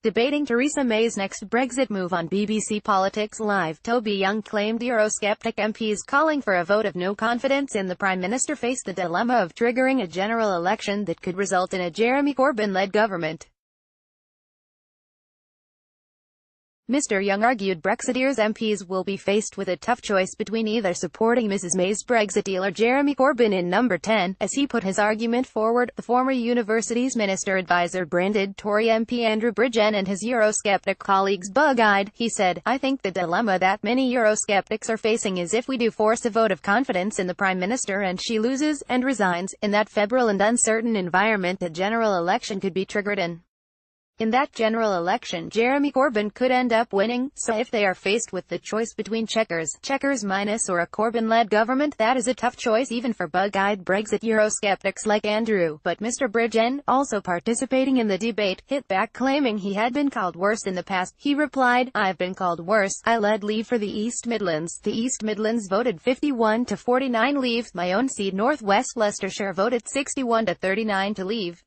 Debating Theresa May's next Brexit move on BBC Politics Live, Toby Young claimed eurosceptic MPs calling for a vote of no confidence in the Prime Minister face the dilemma of triggering a general election that could result in a Jeremy Corbyn-led government. Mr Young argued Brexiteers MPs will be faced with a tough choice between either supporting Mrs Mays Brexit or Jeremy Corbyn in number 10, as he put his argument forward. The former Universities Minister advisor branded Tory MP Andrew Brid and his eurosceptic colleagues bug-eyed. He said, "I think the dilemma that many eurosceptics are facing is if we do force a vote of confidence in the Prime Minister and she loses, and resigns, in that febrile and uncertain environment a general election could be triggered in that general election Jeremy Corbyn could end up winning. So if they are faced with the choice between checkers minus or a Corbyn-led government, that is a tough choice even for bug-eyed Brexit eurosceptics like Andrew." But Mr Brid, also participating in the debate, hit back claiming he had been called worse in the past. He replied, "I've been called worse. I led Leave for the East Midlands. The East Midlands voted 51 to 49 Leave. My own seat North West Leicestershire voted 61 to 39 to Leave."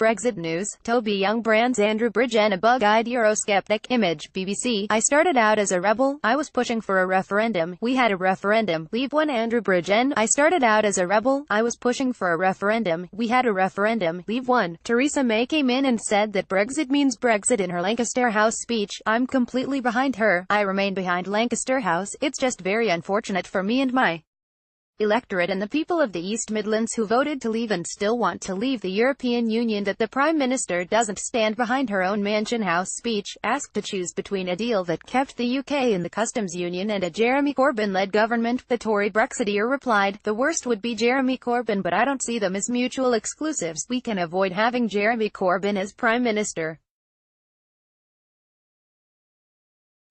Brexit news. Toby Young brands Andrew Brid a bug-eyed eurosceptic. Image, BBC. "I started out as a rebel. I was pushing for a referendum. We had a referendum. Leave 1 Andrew Brid. "I started out as a rebel. I was pushing for a referendum. We had a referendum. Leave 1. Theresa May came in and said that Brexit means Brexit in her Lancaster House speech. I'm completely behind her. I remain behind Lancaster House. It's just very unfortunate for me and my electorate and the people of the East Midlands who voted to leave and still want to leave the European Union that the Prime Minister doesn't stand behind her own Mansion House speech." Asked to choose between a deal that kept the UK in the customs union and a Jeremy Corbyn-led government, the Tory Brexiteer replied, "The worst would be Jeremy Corbyn, but I don't see them as mutual exclusives. We can avoid having Jeremy Corbyn as Prime Minister.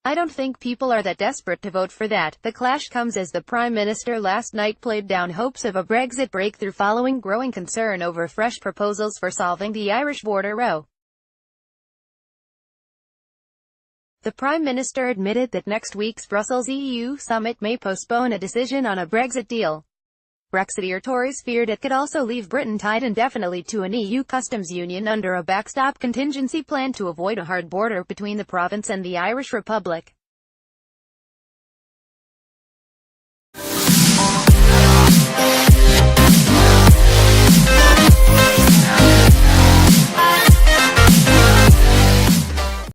I don't think people are that desperate to vote for that." The clash comes as the Prime Minister last night played down hopes of a Brexit breakthrough following growing concern over fresh proposals for solving the Irish border row. The Prime Minister admitted that next week's Brussels EU summit may postpone a decision on a Brexit deal. Brexiteer Tories feared it could also leave Britain tied indefinitely to an EU customs union under a backstop contingency plan to avoid a hard border between the province and the Irish Republic.